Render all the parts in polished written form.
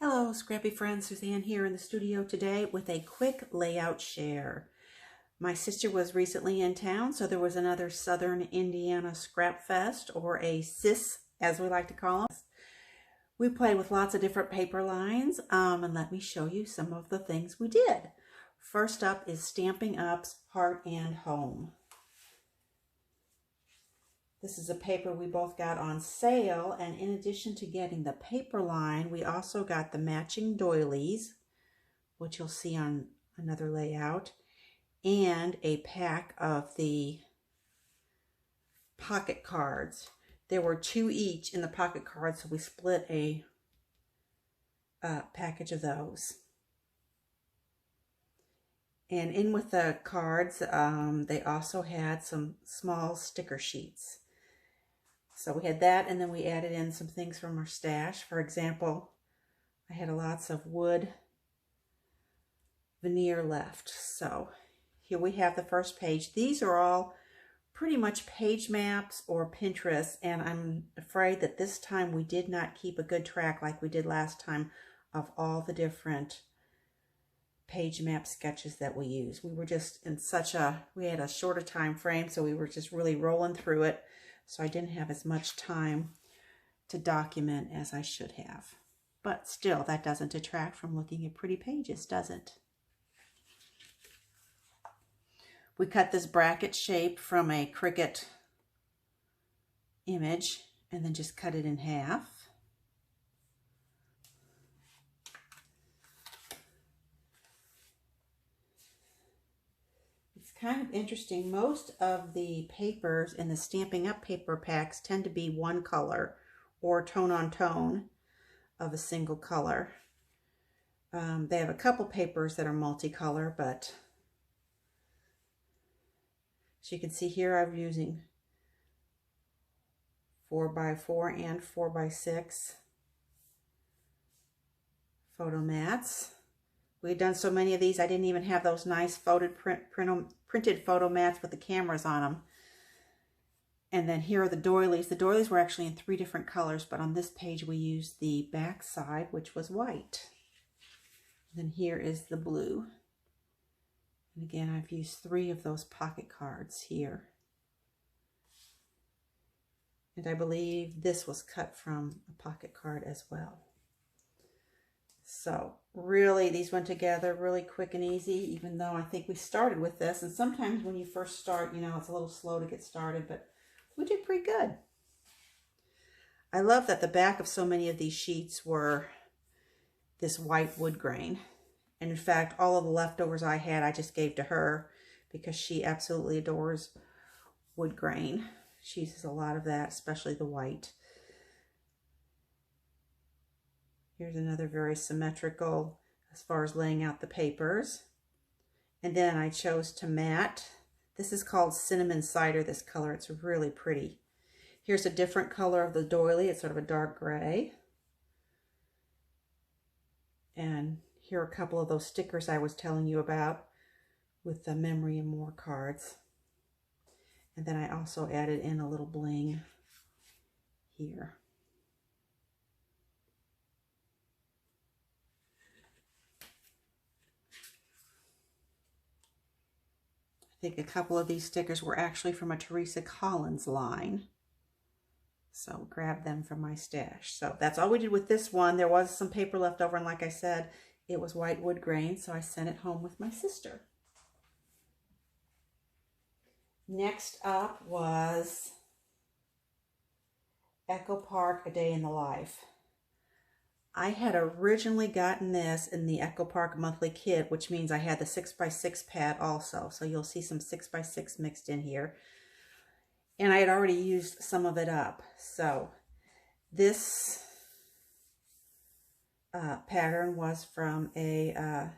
Hello, Scrappy friends. Suzanne here in the studio today with a quick layout share. My sister was recently in town, so there was another Southern Indiana Scrapfest, or a SIS as we like to call them. We played with lots of different paper lines, and let me show you some of the things we did. First up is Stampin' Up's Heart and Home. This is a paper we both got on sale, and in addition to getting the paper line, we also got the matching doilies, which you'll see on another layout, and a pack of the pocket cards. There were 2 each in the pocket cards, so we split a package of those. And in with the cards, they also had some small sticker sheets. So we had that, and then we added in some things from our stash. For example, I had lots of wood veneer left. So here we have the first page. These are all pretty much page maps or Pinterest, and I'm afraid that this time we did not keep a good track like we did last time of all the different page map sketches that we used. We were just in we had a shorter time frame, so we were just really rolling through it. So I didn't have as much time to document as I should have. But still, that doesn't detract from looking at pretty pages, does it? We cut this bracket shape from a Cricut image and then just cut it in half. Kind of interesting. Most of the papers in the Stampin' Up paper packs tend to be one color or tone on tone of a single color. They have a couple papers that are multicolor, but as you can see here, I'm using 4x4 and 4x6 photo mats. We had done so many of these, I didn't even have those nice printed photo mats with the cameras on them. And then here are the doilies. The doilies were actually in 3 different colors, but on this page we used the back side, which was white. And then here is the blue. And again, I've used 3 of those pocket cards here. And I believe this was cut from a pocket card as well. So really, these went together really quick and easy, even though I think we started with this. And sometimes when you first start, you know, it's a little slow to get started, but we did pretty good. I love that the back of so many of these sheets were this white wood grain. And in fact, all of the leftovers I had, I just gave to her because she absolutely adores wood grain. She uses a lot of that, especially the white. Here's another very symmetrical as far as laying out the papers. And then I chose to matte. This is called Cinnamon Cider, this color. It's really pretty. Here's a different color of the doily. It's sort of a dark gray. And here are a couple of those stickers I was telling you about with the Memory and More cards. And then I also added in a little bling here. I think a couple of these stickers were actually from a Teresa Collins line. So grab them from my stash. So that's all we did with this one. There was some paper left over, and like I said, it was white wood grain, so I sent it home with my sister. Next up was Echo Park, A Day in the Life. I had originally gotten this in the Echo Park monthly kit, which means I had the 6x6 pad also. So you'll see some 6x6 mixed in here. And I had already used some of it up. So this pattern was from I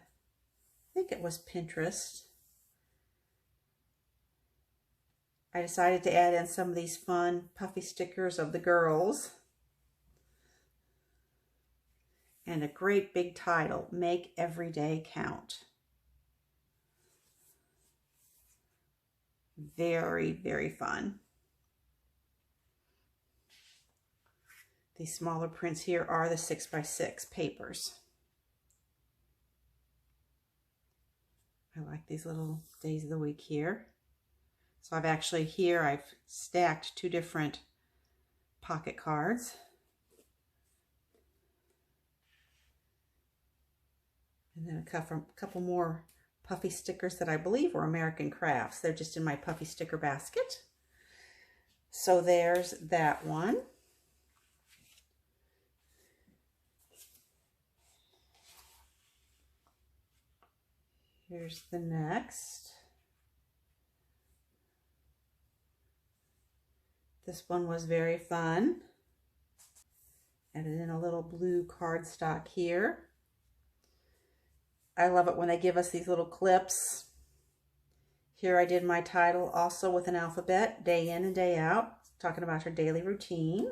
think it was Pinterest. I decided to add in some of these fun puffy stickers of the girls. And a great big title, Make Every Day Count. Very, very fun. These smaller prints here are the 6x6 papers. I like these little days of the week here. So I've actually here, I've stacked 2 different pocket cards. And then a couple more puffy stickers that I believe were American Crafts. They're just in my puffy sticker basket. So there's that one. Here's the next. This one was very fun. Added in a little blue cardstock here. I love it when they give us these little clips. Here I did my title also with an alphabet, day in and day out, talking about her daily routine.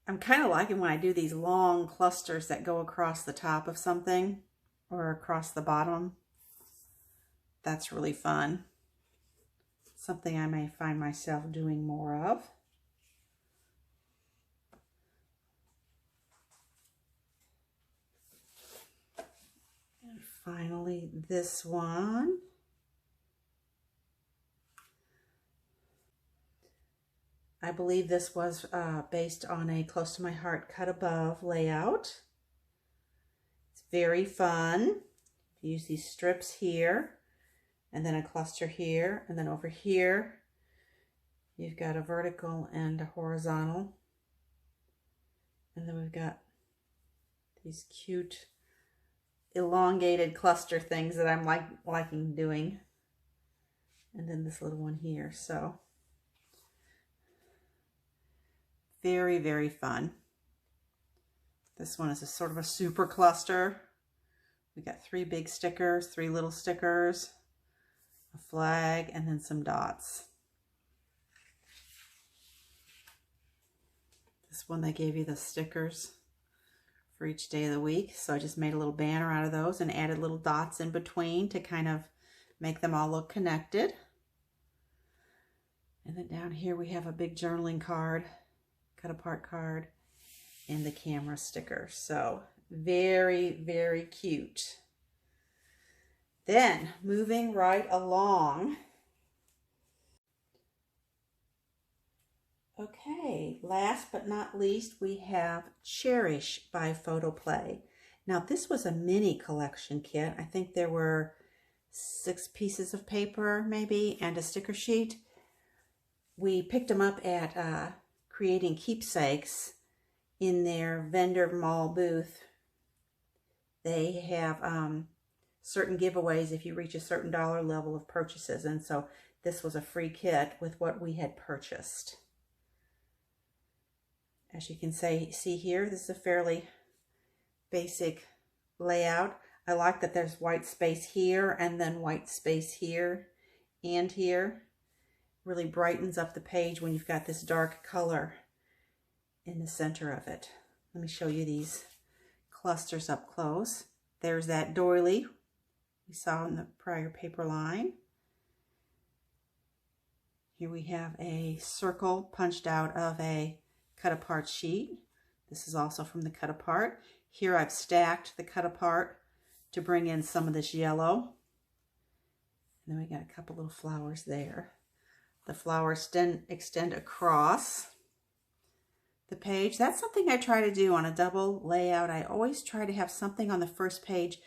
I'm kind of liking when I do these long clusters that go across the top of something or across the bottom. That's really fun. Something I may find myself doing more of. And finally, this one. I believe this was based on a Close to My Heart Cut Above layout. It's very fun. Use these strips here, and then a cluster here, and then over here you've got a vertical and a horizontal. And then we've got these cute elongated cluster things that I'm liking doing. And then this little one here. So very, very fun. This one is a sort of a super cluster. We got 3 big stickers, 3 little stickers, a flag, and then some dots. This one they gave you the stickers for each day of the week. So I just made a little banner out of those and added little dots in between to kind of make them all look connected. And then down here we have a big journaling card, cut apart card, and the camera sticker. So very, very cute. Then moving right along. Okay, last but not least, we have Cherish by Photoplay. Now this was a mini collection kit. I think there were 6 pieces of paper maybe and a sticker sheet. We picked them up at Creating Keepsakes in their vendor mall booth. They have certain giveaways if you reach a certain dollar level of purchases, and so this was a free kit with what we had purchased. As you can see here, this is a fairly basic layout. I like that there's white space here and then white space here and here. Really brightens up the page when you've got this dark color in the center of it. Let me show you these clusters up close. There's that doily we saw in the prior paper line. Here we have a circle punched out of a cut apart sheet. This is also from the cut apart. Here I've stacked the cut apart to bring in some of this yellow. And then we got a couple little flowers there. The flowers extend across the page. That's something I try to do on a double layout. I always try to have something on the first page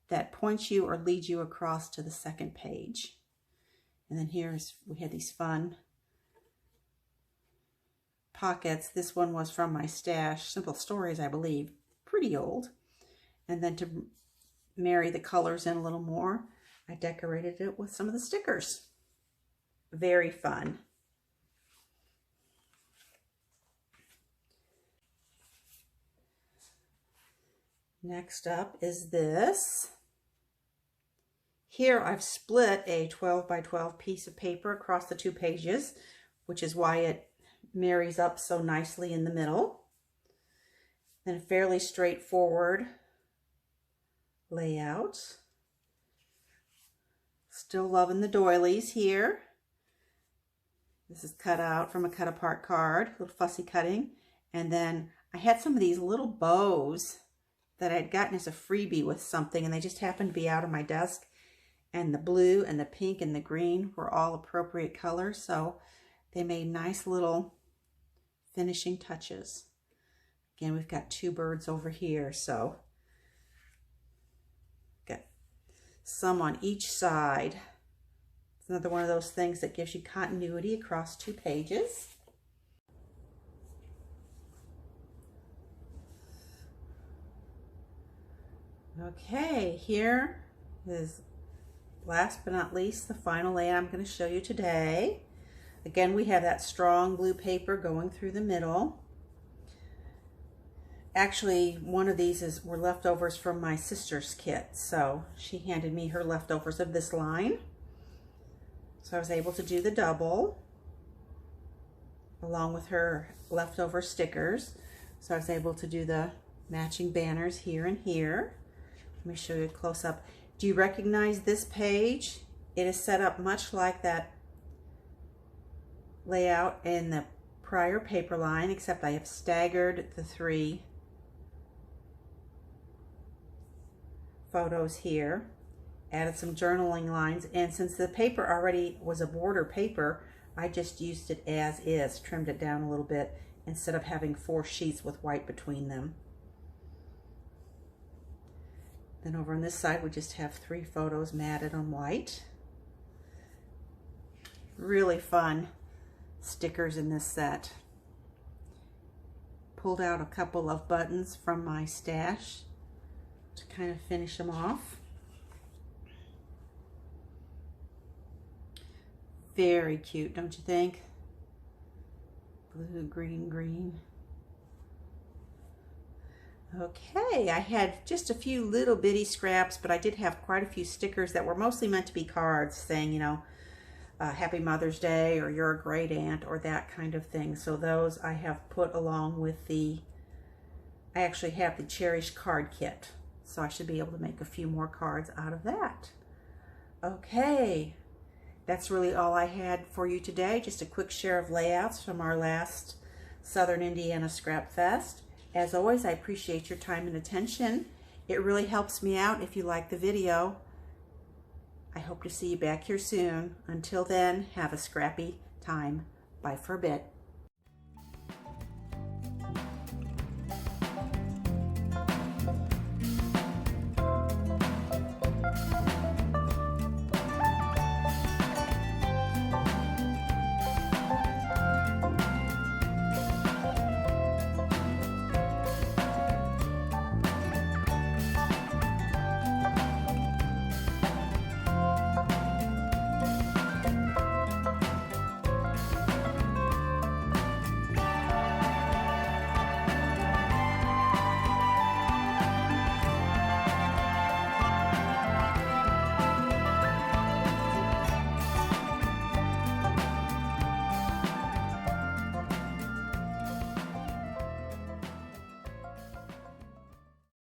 that points you or leads you across to the second page. And then we had these fun pockets. This one was from my stash, Simple Stories, I believe, pretty old. And then to marry the colors in a little more, I decorated it with some of the stickers. Very fun. Next up is this. Here I've split a 12 by 12 piece of paper across the 2 pages, which is why it marries up so nicely in the middle. Then a fairly straightforward layout. Still loving the doilies here. This is cut out from a cut apart card, a little fussy cutting. And then I had some of these little bows that I had gotten as a freebie with something, and they just happened to be out on my desk. And the blue and the pink and the green were all appropriate colors, so they made nice little finishing touches. Again, we've got two birds over here, so got some on each side. It's another one of those things that gives you continuity across two pages. Okay, here is, last but not least, the final layout I'm going to show you today. Again, we have that strong blue paper going through the middle. Actually, one of these were leftovers from my sister's kit, so she handed me her leftovers of this line. So I was able to do the double along with her leftover stickers. So I was able to do the matching banners here and here. Let me show you a close-up. Do you recognize this page? It is set up much like that layout in the prior paper line, except I have staggered the three photos here, added some journaling lines, and since the paper already was a border paper, I just used it as is, trimmed it down a little bit instead of having 4 sheets with white between them. Then over on this side, we just have 3 photos matted on white. Really fun stickers in this set. Pulled out a couple of buttons from my stash to kind of finish them off. Very cute, don't you think? Blue, green, green. Okay, I had just a few little bitty scraps, but I did have quite a few stickers that were mostly meant to be cards saying, you know, Happy Mother's Day, or you're a great aunt, or that kind of thing. So those I have put along with the, I actually have the Cherish card kit. So I should be able to make a few more cards out of that. Okay, that's really all I had for you today. Just a quick share of layouts from our last Southern Indiana Scrap Fest. As always, I appreciate your time and attention. It really helps me out if you like the video. I hope to see you back here soon. Until then, have a scrappy time. Bye for a bit.